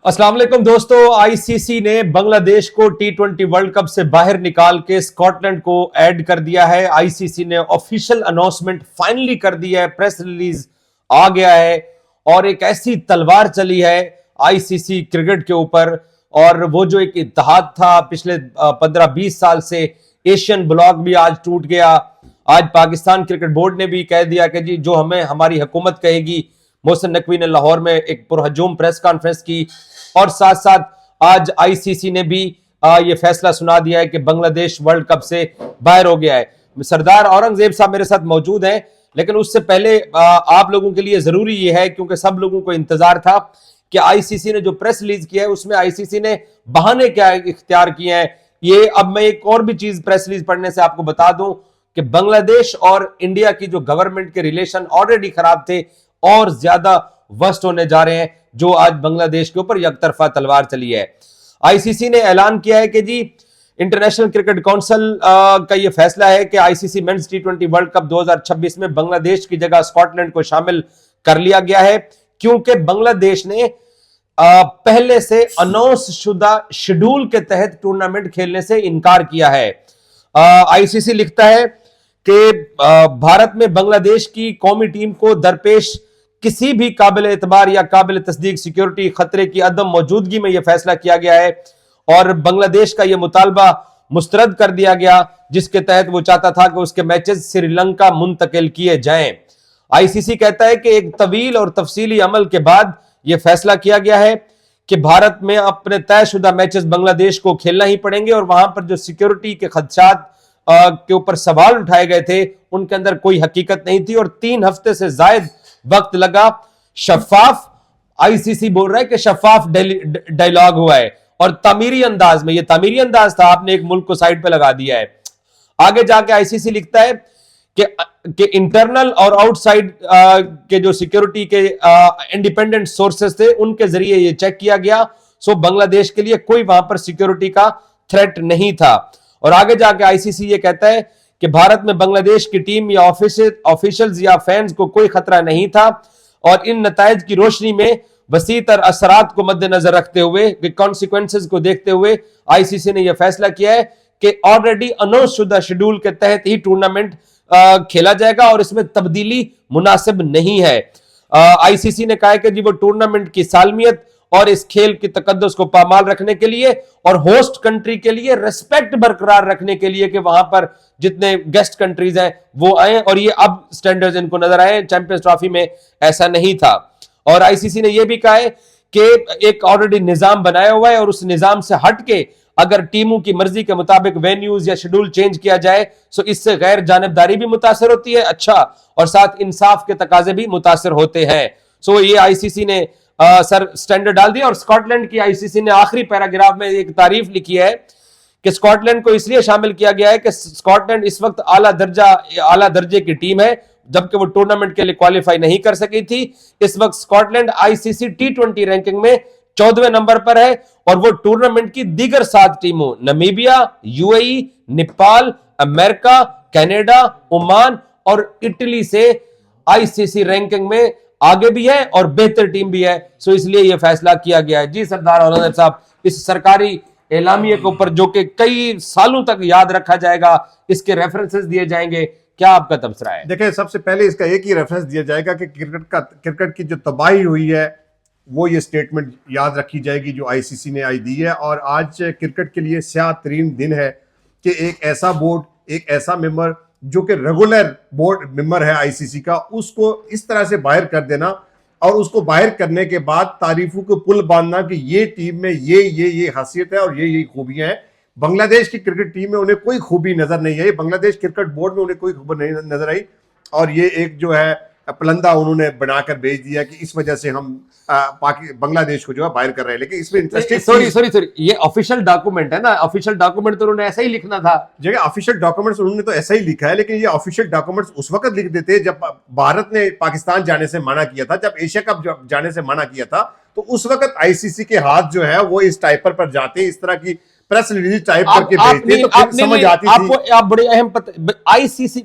अस्सलाम वालेकुम दोस्तों। आईसीसी ने बांग्लादेश को टी20 वर्ल्ड कप से बाहर निकाल के स्कॉटलैंड को ऐड कर दिया है। आईसीसी ने ऑफिशियल अनाउंसमेंट फाइनली कर दिया है, प्रेस रिलीज आ गया है और एक ऐसी तलवार चली है आईसीसी क्रिकेट के ऊपर। और वो जो एक इत्तेहाद था पिछले 15-20 साल से, एशियन ब्लॉक भी आज टूट गया। आज पाकिस्तान क्रिकेट बोर्ड ने भी कह दिया कि जी जो हमें हमारी हुकूमत कहेगी। मोहसिन नकवी ने लाहौर में एक पुरहजूम प्रेस कॉन्फ्रेंस की और साथ साथ आज आईसीसी ने भी ये फैसला सुना दिया है कि बांग्लादेश वर्ल्ड कप से बाहर हो गया है। सरदार औरंगजेब साहब मेरे साथ मौजूद हैं, लेकिन उससे पहले आप लोगों के लिए जरूरी ये है, क्योंकि सब लोगों को इंतजार था कि आईसीसी ने जो प्रेस रिलीज किया है उसमें आईसीसी ने बहाने क्या इख्तियार किए हैं। ये अब मैं एक और भी चीज प्रेस रिलीज पढ़ने से आपको बता दूं कि बांग्लादेश और इंडिया की जो गवर्नमेंट के रिलेशन ऑलरेडी खराब थे और ज्यादा वर्स्ट होने जा रहे हैं, जो आज बांग्लादेश के ऊपर एकतरफा तलवार चली है। आईसीसी ने ऐलान किया है कि जी इंटरनेशनल क्रिकेट काउंसिल का यह फैसला है कि आईसीसी मेंस टी20 वर्ल्ड कप 2026 में बांग्लादेश की जगह स्कॉटलैंड को शामिल कर लिया गया है, क्योंकि बांग्लादेश ने पहले से अनाउंस शुदा शेड्यूल के तहत टूर्नामेंट खेलने से इनकार किया है। आईसीसी लिखता है कि भारत में बांग्लादेश की कौमी टीम को दरपेश किसी भी काबिल एतबार या काबिल तस्दीक सिक्योरिटी खतरे की अदम मौजूदगी में यह फैसला किया गया है और बांग्लादेश का यह मुतालबा मुस्तरद कर दिया गया, जिसके तहत वो चाहता था कि उसके मैचेस श्रीलंका मुंतकिल किए जाएं। आईसीसी कहता है कि एक तवील और तफसीली अमल के बाद यह फैसला किया गया है कि भारत में अपने तयशुदा मैचेस बांग्लादेश को खेलना ही पड़ेंगे और वहां पर जो सिक्योरिटी के खदशात के ऊपर सवाल उठाए गए थे उनके अंदर कोई हकीकत नहीं थी और 3 हफ्ते से जायद वक्त लगा। शफाफ, आईसीसी बोल रहा है कि शफाफ डायलॉग हुआ है और तामीरी अंदाज में, ये तामीरी अंदाज था, आपने एक मुल्क को साइड पे लगा दिया है। आगे जाके आईसीसी लिखता है कि इंटरनल और आउटसाइड के जो सिक्योरिटी के इंडिपेंडेंट सोर्सेस थे उनके जरिए ये चेक किया गया। सो बांग्लादेश के लिए कोई वहां पर सिक्योरिटी का थ्रेट नहीं था। और आगे जाके आईसीसी ये कहता है कि भारत में बांग्लादेश की टीम या ऑफिशियल्स या फैंस को कोई खतरा नहीं था और इन नतायज की रोशनी में वसीतर असरात को मद्देनजर रखते हुए, कॉन्सिक्वेंसेस को देखते हुए आईसीसी ने यह फैसला किया है कि ऑलरेडी अनाउंस शुदा शेड्यूल के तहत ही टूर्नामेंट खेला जाएगा और इसमें तब्दीली मुनासिब नहीं है। आईसीसी ने कहा है कि जी वो टूर्नामेंट की सालमियत और इस खेल की तकद्दुस को पामाल रखने के लिए और होस्ट कंट्री के लिए रिस्पेक्ट बरकरार रखने के लिए कि वहां पर जितने गेस्ट कंट्रीज हैं वो आए, और ये अब स्टैंडर्ड्स इनको नजर आए। चैंपियंस ट्रॉफी में ऐसा नहीं था। और आईसीसी ने यह भी कहा है कि एक ऑलरेडी निजाम बनाया हुआ है और उस निजाम से हटके अगर टीमों की मर्जी के मुताबिक वेन्यूज या शेड्यूल चेंज किया जाए तो इससे गैर जानिबदारी भी मुतासर होती है, अच्छा, और साथ इंसाफ के तकाजे भी मुतासर होते हैं। सो ये आईसीसी ने सर स्टैंडर्ड डाल दिया। और स्कॉटलैंड की आईसीसी ने आखिरी पैराग्राफ में एक तारीफ लिखी है कि स्कॉटलैंड को इसलिए शामिल किया गया है कि स्कॉटलैंड इस वक्त आला दर्जे की टीम है, जबकि वो टूर्नामेंट के लिए क्वालिफाई नहीं कर सकी थी। इस वक्त स्कॉटलैंड आईसीसी टी20 रैंकिंग में 14वें नंबर पर है और वो टूर्नामेंट की दीगर 7 टीमों Namibia, UAE, Nepal, America, Canada, Oman और इटली से आईसीसी रैंकिंग में आगे भी है और बेहतर टीम भी है। सो इसलिए यह फैसला किया गया है। जी सरदार औरंगजेब साहब, इस सरकारी एलामिये के ऊपर जो कि कई सालों तक याद रखा जाएगा, इसके रेफरेंसेस दिए जाएंगे, क्या आपका तबसरा है? देखिए, सबसे पहले इसका एक ही रेफरेंस दिया जाएगा कि क्रिकेट की जो तबाही हुई है वो ये स्टेटमेंट याद रखी जाएगी जो आईसीसी ने आज दी है। और आज क्रिकेट के लिए स्याह तरीन दिन है कि एक ऐसा बोर्ड, एक ऐसा मेंबर जो कि रेगुलर बोर्ड मेंबर है आईसीसी का, उसको इस तरह से बाहर कर देना और उसको बाहर करने के बाद तारीफों के पुल बांधना कि ये टीम में ये खासियत है और ये खूबियां हैं। बांग्लादेश की क्रिकेट टीम में उन्हें कोई खूबी नजर नहीं आई, बांग्लादेश क्रिकेट बोर्ड में उन्हें कोई खूबी नहीं नजर आई और ये एक जो है पलंदा उन्होंने बनाकर भेज दिया कि इस वजह से हम बांग्लादेश को जो है बाहर कर रहे हैं। लेकिन इसमें इंटरेस्टिंग, सॉरी, ये ऑफिशियल डॉक्यूमेंट है ना, ऑफिशियल डॉक्यूमेंट तो उन्होंने ऐसा ही लिखना था। जगह ऑफिशियल डॉक्यूमेंट्स उन्होंने तो ऐसा ही लिखा है, लेकिन ये ऑफिशियल डॉक्यूमेंट्स उस वक्त लिख देते जब भारत ने पाकिस्तान जाने से मना किया था, जब एशिया कप जाने से मना किया था, तो उस वक्त आईसीसी के हाथ जो है वो इस टाइपर पर जाते, इस तरह की प्रेस रिलीज टाइप करके भेजते, तो फिर समझ आती थी। आप बड़े अहम आईसीसी,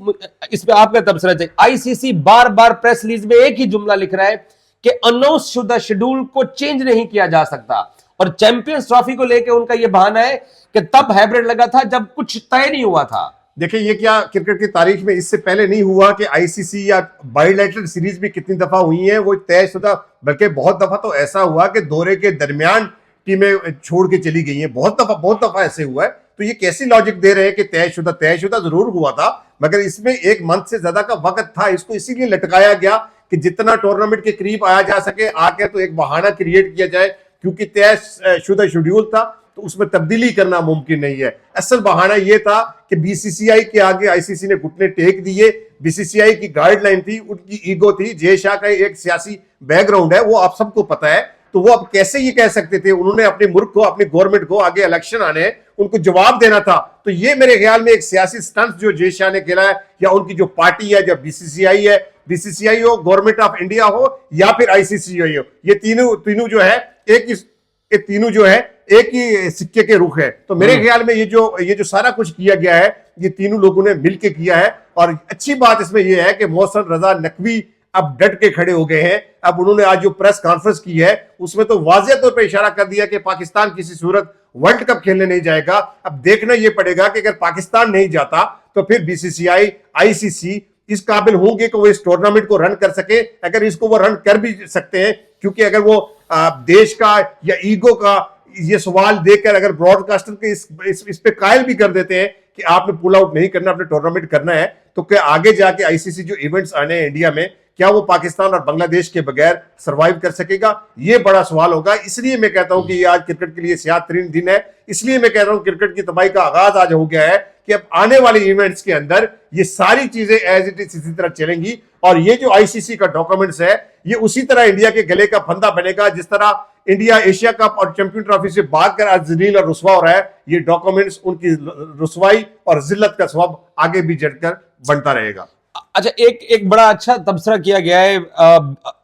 इस पे आपका तबसरा चाहिए। आईसीसी बार बार प्रेस रिलीज में एक ही जुमला लिख रहा है कि अनाउंस शुदा शेड्यूल को चेंज नहीं किया जा सकता। और चैंपियंस ट्रॉफी को लेकर उनका यह बहाना है कि तब हाइब्रिड लगा था जब कुछ तय नहीं हुआ था। देखिए, ये क्या क्रिकेट की तारीख में इससे पहले नहीं हुआ कि आईसीसी या बायलैटरल सीरीज भी कितनी दफा हुई हैं वो तयशुदा, बल्कि बहुत दफा तो ऐसा हुआ कि दौरे के दरमियान टीमें छोड़ के चली गई हैं। बहुत दफा ऐसे हुआ है। तो ये कैसी लॉजिक दे रहे हैं कि तयशुदा जरूर हुआ था, मगर इसमें एक मंथ से ज्यादा का वक्त था। इसको इसीलिए लटकाया गया कि जितना टूर्नामेंट के करीब आया जा सके, आके तो एक बहाना क्रिएट किया जाए, क्योंकि तयशुदा शेड्यूल था तो उसमें तब्दीली करना मुमकिन नहीं है। असल बहाना यह था कि बीसीसीआई के आगे आईसीसी ने घुटने टेक दिए। बीसीसीआई की गाइडलाइन थी, उनकी ईगो थी। जय शाह का एक सियासी बैकग्राउंड है, वो आप सबको पता है। तो वो अब कैसे ये कह सकते थे? उन्होंने अपने मुल्क को, अपनी गवर्नमेंट को, आगे इलेक्शन आने हैं, उनको जवाब देना था। तो ये मेरे ख्याल में एक सियासी स्टंट जो जय शाह ने खेला है, या उनकी जो पार्टी है, जब बीसीसीआई है, बीसीसीआई हो, गवर्नमेंट ऑफ इंडिया हो, या फिर आईसीसी हो, ये तीनों जो है एक ही सिक्के के रुख है। तो मेरे ख्याल में ये जो सारा कुछ किया गया है, ये तीनों लोगों ने मिलकर किया है। और अच्छी बात इसमें यह है कि मोहसिन रजा नकवी अब डट के खड़े हो गए हैं। अब उन्होंने आज जो प्रेस कॉन्फ्रेंस की है उसमें तो वाज़ेह तौर पर इशारा कर दिया कि पाकिस्तान किसी सूरत वर्ल्ड कप खेलने नहीं जाएगा। अब देखना यह पड़ेगा कि अगर पाकिस्तान नहीं जाता तो फिर बीसीसीआई, आईसीसी इस काबिल होंगे कि वो इस टूर्नामेंट को रन कर सके। अगर इसको वो रन कर भी सकते हैं, क्योंकि अगर वो देश का या ईगो का ये सवाल देकर अगर ब्रॉडकास्टर के इस पे कायल भी कर देते हैं कि आपने पुल आउट नहीं करना, अपने टूर्नामेंट करना है, तो क्या आगे जाके आईसीसी जो इवेंट्स आने हैं इंडिया में, क्या वो पाकिस्तान और बांग्लादेश के बगैर सरवाइव कर सकेगा? ये बड़ा सवाल होगा। इसलिए मैं कहता हूं कि ये आज क्रिकेट के लिए सियाह तरीन दिन है। इसलिए मैं कह रहा हूं क्रिकेट की तबाही का आगाज आज हो गया है कि अब आने वाले इवेंट्स के अंदर ये सारी चीजें एज इट इज इसी तरह चलेंगी। और ये जो आईसीसी का डॉक्यूमेंट्स है, ये उसी तरह इंडिया के गले का फंदा बनेगा जिस तरह इंडिया एशिया कप और चैंपियन ट्रॉफी से भागकर आज जलील और रुस्वा हो रहा है। ये डॉक्यूमेंट्स उनकी रुस्वाई और जिल्लत का सबब आगे भी जड़कर बनता रहेगा। अच्छा, एक बड़ा अच्छा तबसरा किया गया है।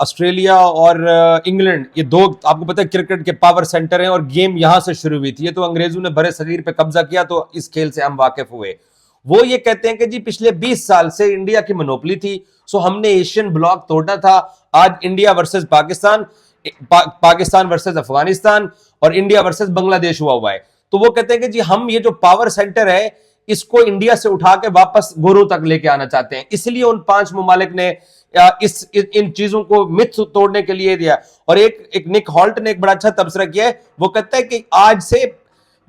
ऑस्ट्रेलिया और इंग्लैंड, ये दो आपको पता है क्रिकेट के पावर सेंटर हैं और गेम यहां से शुरू हुई थी। ये तो अंग्रेजों ने बड़े सगीर पे कब्जा किया तो इस खेल से हम वाकिफ हुए। वो ये कहते हैं कि जी पिछले 20 साल से इंडिया की मोनोपोली थी, सो हमने एशियन ब्लॉक तोड़ना था। आज India versus Pakistan, Pakistan versus Afghanistan और इंडिया वर्सेस बांग्लादेश हुआ है। तो वो कहते हैं कि जी हम ये जो पावर सेंटर है इसको इंडिया से उठा के वापस गोरों तक लेके आना चाहते हैं। इसलिए उन 5 मुमालिक ने इन चीजों को मिथ तोड़ने के लिए दिया। और एक निक हॉल्ट ने एक बड़ा अच्छा तबसरा किया है। वो कहता है कि आज से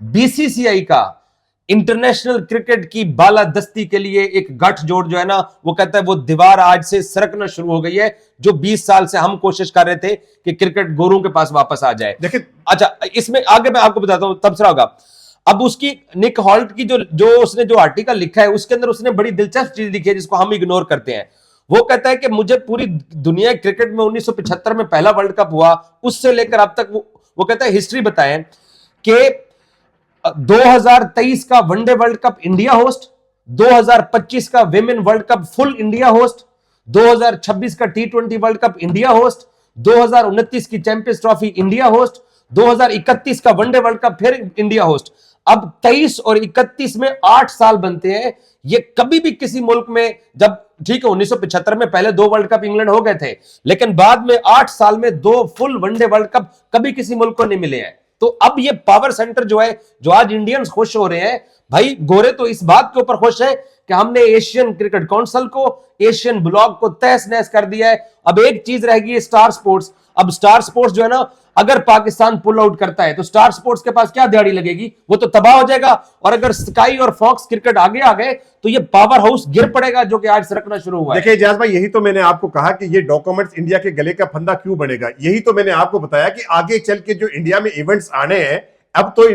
बीसीसीआई का इंटरनेशनल क्रिकेट की बालादस्ती के लिए एक गठजोड़ जो है ना, वो कहता है वो दीवार आज से सरकना शुरू हो गई है, जो 20 साल से हम कोशिश कर रहे थे कि क्रिकेट गोरों के पास वापस आ जाए। देखिए, अच्छा, इसमें आगे मैं आपको बताता हूं तबसरा होगा। अब उसकी निक हॉल्ट की उसने जो आर्टिकल लिखा है उसके अंदर उसने बड़ी दिलचस्प चीज लिखी है जिसको हम इग्नोर करते हैं। वो कहता है कि मुझे पूरी दुनिया क्रिकेट में 1975 में पहला वर्ल्ड कप हुआ, उससे लेकर अब तक वो कहता है हिस्ट्री बताएं कि 2023 का one day world cup India host, 2025 का women world cup full India host, 2026 का T20 world cup India host, 2029 की चैंपियंस ट्रॉफी इंडिया होस्ट, 2031 का वनडे वर्ल्ड कप फिर इंडिया होस्ट। अब 23 और 31 में 8 साल बनते हैं। ये कभी भी किसी मुल्क में, जब ठीक है 1975 में पहले 2 वर्ल्ड कप इंग्लैंड हो गए थे, लेकिन बाद में 8 साल में 2 फुल वनडे वर्ल्ड कप कभी किसी मुल्क को नहीं मिले हैं। तो अब ये पावर सेंटर जो है, जो आज इंडियंस खुश हो रहे हैं, भाई गोरे तो इस बात के ऊपर खुश है कि हमने एशियन क्रिकेट काउंसिल को, एशियन ब्लॉक को तहस नहस कर दिया है। अब एक चीज रहेगी स्टार स्पोर्ट्स। अब स्टार स्पोर्ट्स जो है ना, अगर पाकिस्तान पुल आउट करता है तो स्टार स्पोर्ट्स के पास क्या दिहाड़ी लगेगी? वो तो तबाह हो जाएगा। और अगर स्काई और फॉक्स क्रिकेट आगे आ गए तो ये पावर हाउस गिर पड़ेगा, जो कि आज सरकना शुरू हुआ है। देखिए इजाज भाई, यही तो मैंने आपको कहा कि ये डॉक्यूमेंट्स इंडिया के गले का फंदा क्यों बनेगा। यही तो मैंने आपको बताया कि आगे चल के जो इंडिया में इवेंट्स आने हैं, अब तो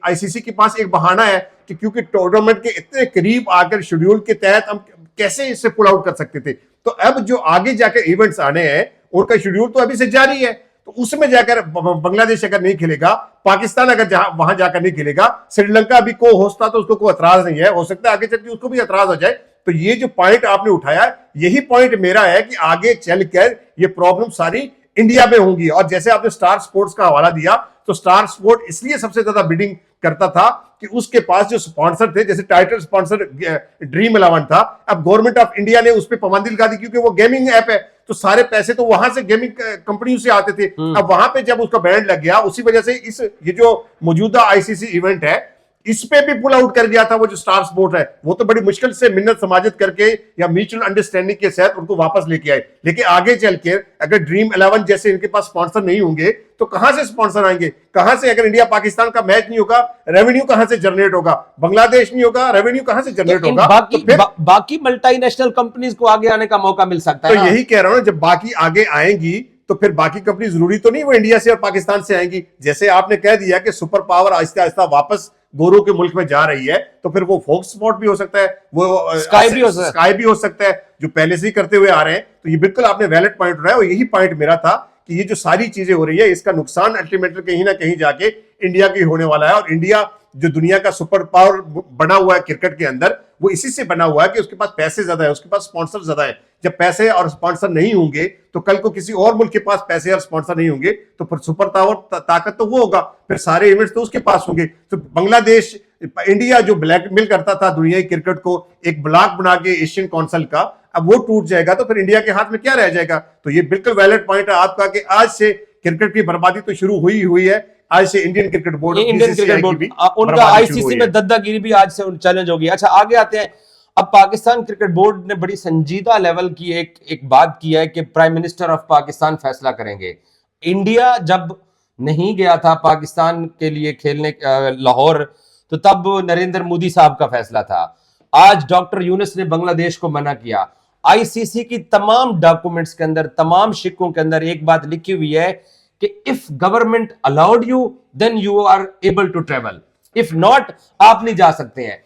आईसीसी के पास एक बहाना है कि क्योंकि टूर्नामेंट के इतने करीब आकर शेड्यूल के तहत हम कैसे इससे पुल आउट कर सकते थे। तो अब जो आगे जाकर इवेंट्स आने हैं उनका शेड्यूल तो अभी से जारी है। तो उसमें जाकर बांग्लादेश अगर नहीं खेलेगा, पाकिस्तान अगर वहां जाकर नहीं खेलेगा, श्रीलंका भी को होस्ता तो उसको कोई एतराज नहीं है, हो सकता है आगे चल के उसको भी एतराज हो जाए। तो ये जो पॉइंट आपने उठाया, यही पॉइंट मेरा है कि आगे चलकर ये प्रॉब्लम सारी इंडिया में होंगी। और जैसे आपने स्टार स्पोर्ट्स का हवाला दिया, तो स्टार स्पोर्ट इसलिए सबसे ज्यादा बिडिंग करता था कि उसके पास जो स्पॉन्सर थे, जैसे टाइटल स्पॉन्सर ड्रीम 11 था, अब गवर्नमेंट ऑफ इंडिया ने उस पर पाबंदी लगा दी, क्योंकि वो गेमिंग ऐप है, तो सारे पैसे तो वहां से गेमिंग कंपनियों से आते थे। अब वहां पे जब उसका बैंड लग गया, उसी वजह से ये जो मौजूदा आईसीसी इवेंट है, इस पे भी पुल आउट कर गया था वो जो स्टार स्पोर्ट है। वो तो बड़ी मुश्किल से मिन्नत समाजत करके या म्यूचुअल अंडरस्टैंडिंग के साथ उनको वापस लेके आए। लेकिन आगे चल के अगर ड्रीम 11 जैसे इनके पास स्पॉन्सर नहीं होंगे, तो कहां से स्पॉन्सर आएंगे, कहां से? अगर इंडिया पाकिस्तान का मैच नहीं होगा, रेवेन्यू कहां से जनरेट होगा? बांग्लादेश नहीं होगा, रेवेन्यू कहां से जनरेट होगा? बाकी मल्टीनेशनल कंपनीज को आगे आने का मौका मिल सकता है। तो यही कह रहा हूं, जब बाकी आगे आएंगी तो फिर बाकी कंपनी जरूरी तो नहीं वो इंडिया से और पाकिस्तान से आएंगी। जैसे आपने कह दिया कि सुपर पावर आहिस्ता आहिस्ता वापस गोरों के मुल्क में जा रही है, तो फिर वो फोक्स स्पॉट भी हो सकता है, वो स्काई भी हो सकता है, जो पहले से ही करते हुए आ रहे हैं। तो ये बिल्कुल आपने वैलिड पॉइंट उठाया, और यही पॉइंट मेरा था कि ये जो सारी चीजें हो रही है, इसका नुकसान अल्टीमेटली कहीं ना कहीं जाके इंडिया की होने वाला है। और इंडिया जो दुनिया का सुपर पावर बना हुआ है क्रिकेट के अंदर, वो इसी से बना हुआ है कि उसके पास पैसे ज्यादा है, उसके पास स्पॉन्सर ज्यादा है। जब पैसे और स्पॉन्सर नहीं होंगे, तो कल को किसी और मुल्क के पास पैसे और स्पॉन्सर नहीं होंगे, तो फिर सुपर पावर ताकत तो वो होगा, फिर सारे इवेंट्स तो उसके पास होंगे। तो बांग्लादेश, इंडिया जो ब्लैकमेल करता था दुनिया की क्रिकेट को, एक ब्लॉक बना के एशियन काउंसिल का, अब वो टूट जाएगा, तो फिर इंडिया के हाथ में क्या रह जाएगा? तो ये बिल्कुल वैलिड पॉइंट है आपका कि आज से क्रिकेट की बर्बादी तो शुरू हुई है। आज से इंडियन क्रिकेट बोर्ड उनका आईसीसी में दादागिरी भी आज से चैलेंज होगी। अच्छा, आगे आते हैं। अब पाकिस्तान क्रिकेट बोर्ड ने बड़ी संजीदा लेवल की एक बात की है कि प्राइम मिनिस्टर ऑफ पाकिस्तान फैसला करेंगे। इंडिया जब नहीं गया था पाकिस्तान के लिए खेलने लाहौर, तो तब नरेंद्र मोदी साहब का फैसला था। आज डॉक्टर यूनुस ने बांग्लादेश को मना किया। आईसीसी की तमाम डॉक्यूमेंट्स के अंदर, तमाम सिक्कों के अंदर एक बात लिखी हुई है कि if government allowed you then you are able to travel, if not आप नहीं जा सकते हैं।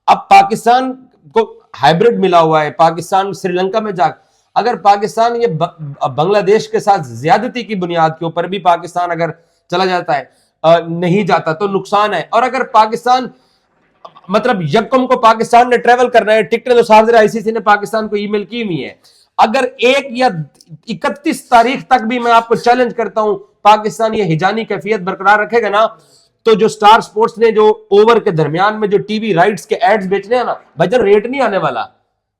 अब पाकिस्तान को हाइब्रिड मिला हुआ है, पाकिस्तान श्रीलंका में जा, अगर पाकिस्तान ये बांग्लादेश के साथ ज्यादती की बुनियाद के ऊपर भी पाकिस्तान अगर चला जाता है, नहीं जाता, तो नुकसान है। और अगर पाकिस्तान मतलब यकम को पाकिस्तान ने ट्रेवल करना है, टिकटें तो साहब आईसीसी ने पाकिस्तान को ईमेल की हुई है, अगर 1 या 31 तारीख तक भी मैं आपको चैलेंज करता हूं पाकिस्तान ये हिजानी कैफियत बरकरार रखेगा ना, तो जो स्टार स्पोर्ट्स ने जो ओवर के दरमियान में जो टीवी राइट्स के एड्स बेचने हैं ना, भजन रेट नहीं आने वाला,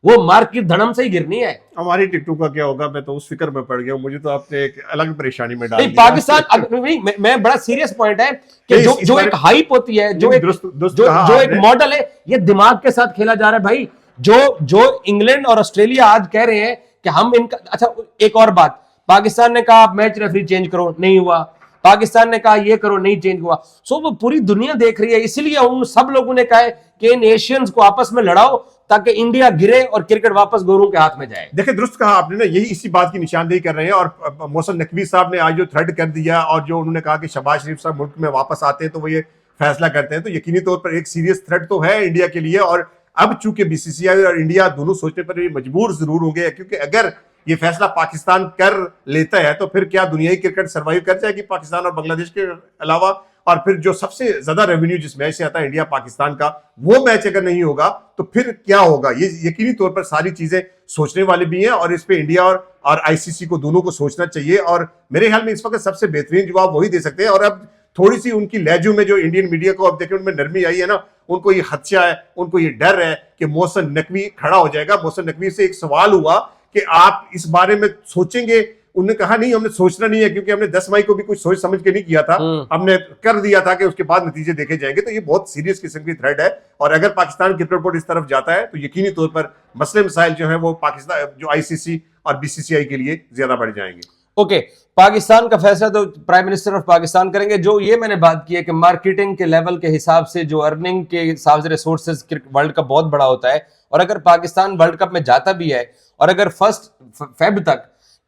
वो मार्केट धड़म से ही गिरनी है। हमारी टिकटों का क्या होगा? मैं तो उस फिक्र में पड़ गया, मुझे तो आपने एक अलग परेशानी में डाल दिया। पाकिस्तान नहीं, मैं बड़ा सीरियस पॉइंट है कि जो एक हाइप होती है, जो एक मॉडल है, ये दिमाग के साथ खेला जा रहा है भाई। जो इंग्लैंड और ऑस्ट्रेलिया आज कह रहे हैं कि हम इनका, अच्छा एक और बात, पाकिस्तान ने कहा आप मैच रेफरी चेंज करो, नहीं हुआ। पाकिस्तान ने कहा ये करो, नहीं चेंज हुआ। सो वो पूरी दुनिया देख रही है, इसलिए उन सब लोगों ने कहा है कि इन एशियंस को आपस में लड़ाओ ताकि इंडिया गिरे और क्रिकेट वापस गोरों के हाथ में जाए। देखिए, दुरुस्त कहा आपने ना, यही इसी बात की निशानदेही कर रहे हैं। और मोहसिन नकवी साहब ने आज जो थ्रेड कर दिया, और जो उन्होंने कहा कि शहबाज शरीफ साहब मुल्क में वापस आते हैं तो वो ये फैसला करते हैं, तो यकीनी तौर पर एक सीरियस थ्रेट तो है इंडिया के लिए। और अब चूंकि बीसीसीआई और इंडिया दोनों सोचने पर भी मजबूर जरूर होंगे, क्योंकि अगर ये फैसला पाकिस्तान कर लेता है तो फिर क्या दुनियाई क्रिकेट सर्वाइव कर जाएगी पाकिस्तान और बांग्लादेश के अलावा? और फिर जो सबसे ज्यादा रेवेन्यू जिस मैच से आता है इंडिया पाकिस्तान का, वो मैच अगर नहीं होगा तो फिर क्या होगा? ये यकीनी तौर पर सारी चीजें सोचने वाली भी हैं, और इस पे इंडिया और आईसीसी को दोनों को सोचना चाहिए। और मेरे ख्याल में इस वक्त सबसे बेहतरीन जवाब वही दे सकते हैं। और अब थोड़ी सी उनकी लहजू में जो इंडियन मीडिया को अब देखें उनमें नरमी आई है ना, उनको ये खदशा है, उनको ये डर है कि मोहसिन नकवी खड़ा हो जाएगा। मोहसिन नकवी से एक सवाल हुआ कि आप इस बारे में सोचेंगे? उन्होंने कहा नहीं, हमने सोचना नहीं है, क्योंकि हमने 10 मई को भी कुछ सोच समझ के नहीं किया था, हमने कर दिया था कि उसके बाद नतीजे देखे जाएंगे। तो ये बहुत सीरियस किस्म की थ्रेट है। और अगर पाकिस्तान क्रिकेट बोर्ड इस तरफ जाता है तो यकीनी तौर पर मसले मसाइल जो है वो पाकिस्तान, जो आईसीसी और बीसीसीआई के लिए ज्यादा बढ़ जाएंगे। ओके, पाकिस्तान का फैसला तो प्राइम मिनिस्टर ऑफ पाकिस्तान करेंगे। जो ये मैंने बात की है कि मार्केटिंग के लेवल के हिसाब से, जो अर्निंग के हिसाब से रिसोर्सेज वर्ल्ड कप बहुत बड़ा होता है, और अगर पाकिस्तान वर्ल्ड कप में जाता भी है और अगर 1 फेब तक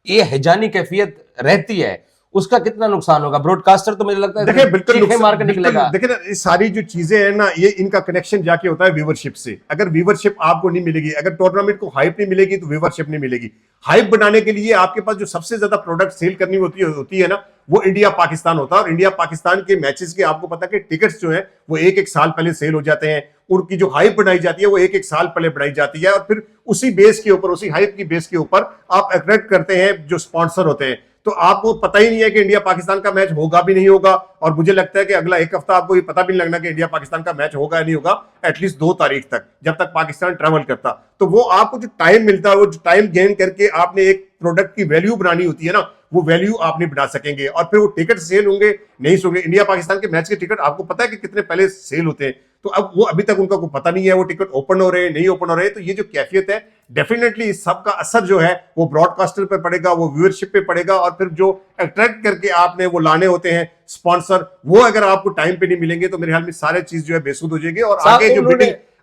ये हिजानी कैफियत रहती है, उसका कितना नुकसान होगा? ब्रॉडकास्टर तो मुझे लगता है देखिए बिल्कुल मार के निकलेगा। देखिए ना, ये सारी जो चीजें हैं ना, ये इनका कनेक्शन जाके होता है व्यूवरशिप से। अगर व्यूवरशिप आपको नहीं मिलेगी, अगर टूर्नामेंट को हाइप नहीं मिलेगी, तो व्यूवरशिप नहीं मिलेगी। हाइप बनाने के लिए आपके पास जो सबसे ज्यादा प्रोडक्ट सेल करनी होती है ना, वो इंडिया पाकिस्तान होता है। और इंडिया पाकिस्तान के मैचेस के आपको पता है कि टिकट्स जो है वो एक साल पहले सेल हो जाते हैं। उनकी जो हाइप बनाई जाती है वो एक साल पहले बनाई जाती है, और फिर उसी बेस के ऊपर, उसी हाइप की बेस के ऊपर आप अट्रैक्ट करते हैं जो स्पॉन्सर होते हैं। तो आपको पता ही नहीं है कि इंडिया पाकिस्तान का मैच होगा भी नहीं होगा, और मुझे लगता है कि अगला एक हफ्ता आपको ये पता भी नहीं लगना कि इंडिया पाकिस्तान का मैच होगा या नहीं होगा, एटलीस्ट 2 तारीख तक, जब तक पाकिस्तान ट्रेवल करता। तो वो आपको जो टाइम मिलता है, वो जो टाइम गेन करके आपने एक प्रोडक्ट की वैल्यू बनानी होती है ना, वो वैल्यू आप नहीं बना सकेंगे। और फिर वो टिकट सेल होंगे नहीं होंगे। इंडिया पाकिस्तान के मैच के टिकट आपको पता है कि कितने पहले सेल होते हैं, तो अब वो अभी तक उनका कोई पता नहीं है वो टिकट ओपन हो रहे हैं नहीं ओपन हो रहे हैं। तो ये जो कैफियत है, डेफिनेटली इस सब का असर जो है वो ब्रॉडकास्टर पे पड़ेगा, वो व्यूअरशिप पे पड़ेगा, और फिर जो अट्रैक्ट करके आपने वो लाने होते हैं स्पॉन्सर, वो अगर आपको टाइम पे नहीं मिलेंगे तो मेरे ख्याल में सारे चीज जो है बेसुध हो जाएगी। और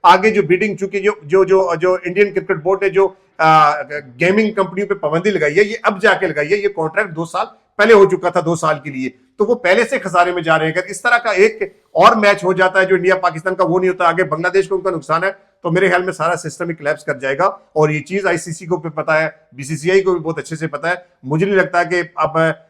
आगे जो बिडिंग चूंकि जो इंडियन क्रिकेट बोर्ड ने जो गेमिंग कंपनियों पे पाबंदी लगाई है, ये अब जाके लगाई है। ये कॉन्ट्रैक्ट 2 साल पहले हो चुका था, 2 साल के लिए, तो वो पहले से खसारे में जा रहे हैं। अगर इस तरह का एक और मैच हो जाता है जो इंडिया पाकिस्तान का, वो नहीं होता, आगे बांग्लादेश को उनका नुकसान है, तो मेरे ख्याल में सारा सिस्टम ही कोलैप्स कर जाएगा। और ये चीज आईसीसी को भी पता है, बीसीसीआई को भी बहुत अच्छे से पता है। मुझे नहीं लगता कि अब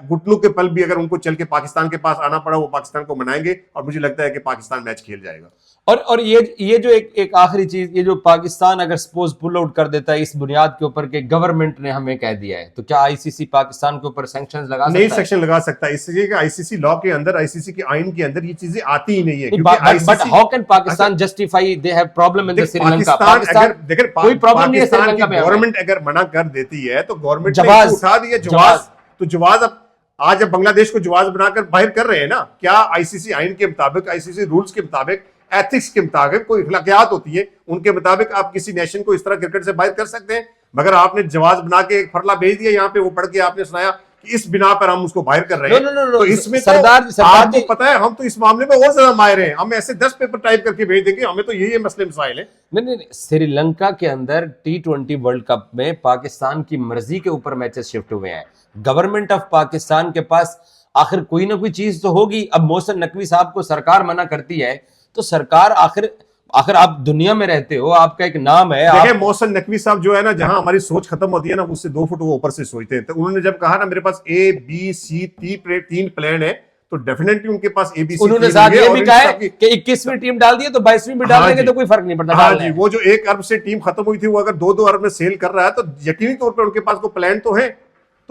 घुटनों के पल भी अगर उनको चल के पाकिस्तान के पास आना पड़ा, वो पाकिस्तान को मनाएंगे, और मुझे लगता है कि पाकिस्तान मैच खेल जाएगा। और ये जो एक आखिरी चीज, ये जो पाकिस्तान अगर सपोज पुल आउट कर देता है इस बुनियाद के ऊपर कि गवर्नमेंट ने हमें कह दिया है, तो क्या आईसीसी पाकिस्तान के ऊपर सैंक्शंस लगा सकता है? नहीं सेक्शन लगा सकता, इसलिए कि आईसीसी लॉ के अंदर, आईसीसी के आइन के अंदर ये चीजें आती ही नहीं है। But how can Pakistan justify they have problem in the Sri Lanka? Pakistan अगर कोई प्रॉब्लम नहीं है श्रीलंका में। गवर्नमेंट अगर मना कर देती है तो गवर्नमेंट ने उठा दिया जवाब। तो जवाब अब आज अब बांग्लादेश को जवाब बनाकर बाहर कर रहे हैं ना। क्या आईसीसी आइन के मुताबिक, आईसीसी रूल्स के मुताबिक, एथिक्स के मुताबिक कोई इखलाकियात होती है, उनके मुताबिक आप किसी नेशन को इस तरह क्रिकेट से बाहर कर सकते हैं? मगर आपने जवाब बना के एक फरला भेज दिया, यहाँ पे वो पढ़ के आपने सुनाया कि इस बिना पर हम उसको बाहर कर रहे हैं। तो इसमें सरदार आपको पता है, हम तो इस मामले में और ज्यादा माहिर हैं। हम ऐसे 10 पेपर टाइप करके भेज देंगे, हमें तो यही मसले मसाइल है। नहीं, श्रीलंका के अंदर T20 वर्ल्ड कप में पाकिस्तान की मर्जी के ऊपर मैचेस शिफ्ट हुए हैं। गवर्नमेंट ऑफ पाकिस्तान के पास आखिर कोई ना कोई चीज तो होगी। अब मोहसिन नकवी साहब को सरकार मना करती है, तो सरकार आखिर आप दुनिया में रहते हो, आपका एक नाम है। देखिए मोहसिन नकवी साहब जो है ना, जहां हमारी सोच खत्म होती है ना, उससे 2 फुट वो ऊपर से सोचते हैं। तो उन्होंने जब कहा ना मेरे पास ABC 3 प्लान है, तो डेफिनेटली उनके पास ABC, उन्होंने साथ ये भी कहा है कि 21वीं टीम डाल दी तो 22वीं भी डाल देंगे, तो कोई फर्क नहीं पड़ता। हाँ जी, वो जो 1 अरब से टीम खत्म हुई थी, वो अगर 2-2 अरब में सेल कर रहा है, तो यकीनी तौर पर उनके पास को प्लान तो है।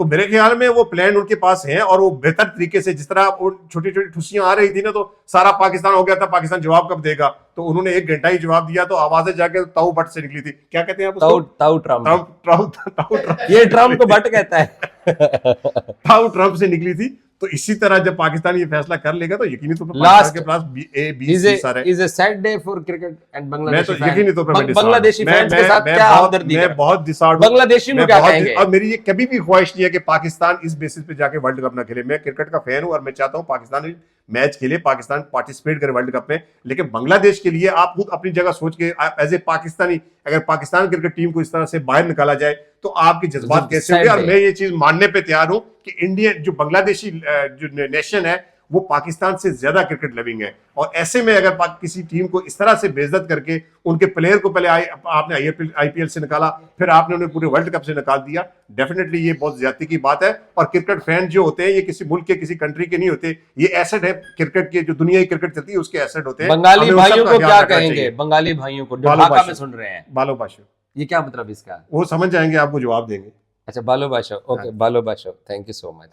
तो मेरे ख्याल में वो प्लान उनके पास है, और वो बेहतर तरीके से, जिस तरह छोटी छोटी ठुसियां आ रही थी ना, तो सारा पाकिस्तान हो गया था, पाकिस्तान जवाब कब देगा, तो उन्होंने 1 घंटा ही जवाब दिया, तो आवाजें जाके ताऊ बट से निकली थी। क्या कहते हैं आप उसको? ताऊ ट्रम्प। ये ट्रम्प ट्रम्प को बट कहता है। ताऊ ट्रम्प से निकली थी। तो इसी तरह जब पाकिस्तान ये फैसला कर लेगा, तो यकीनी तौर पर पाकिस्तान के पास ABC सारे is a sad day for cricket and Bangladesh. मैं तो यकीनी तौर पर बांग्लादेशी फैंस के साथ क्या हमदर्दी है? मैं बहुत डिसऑर्डर, बांग्लादेशी में क्या कहेंगे? और मेरी ये कभी भी ख्वाहिश नहीं है कि पाकिस्तान इस बेसिस पे जाके वर्ल्ड कप ना खेले। मैं क्रिकेट का फैन हूं, और मैं चाहता हूं पाकिस्तान मैच खेले, पाकिस्तान पार्टिसिपेट करे वर्ल्ड कप में। लेकिन बांग्लादेश के लिए आप खुद अपनी जगह सोच के, एज ए पाकिस्तानी, अगर पाकिस्तान क्रिकेट टीम को इस तरह से बाहर निकाला जाए, तो आपके जज्बात कैसे होंगे? और मैं ये चीज मानने पे तैयार हूं कि इंडियन जो बांग्लादेशी जो नेशन है, वो पाकिस्तान से ज्यादा क्रिकेट लविंग है। और ऐसे में अगर किसी टीम को इस तरह से बेइज्जत करके, उनके प्लेयर को पहले आपने IPL से निकाला, फिर आपने उन्हें पूरे वर्ल्ड कप से निकाल दिया, डेफिनेटली ये बहुत ज्यादती की बात है। और क्रिकेट फैन जो होते हैं, ये किसी मुल्क के, किसी कंट्री के नहीं होते, ये एसेट है क्रिकेट के, जो दुनिया की क्रिकेट चलती है उसके एसेट होते हैं। बंगाली भाइयों को क्या कहेंगे? बंगाली भाइयों को जो ढाका में सुन रहे हैं, बालो बाशो, ये क्या मतलब इसका? वो समझ जाएंगे, आपको जवाब देंगे। अच्छा, बालो बाशो, ओके, बालो बाशो, थैंक यू सो मच।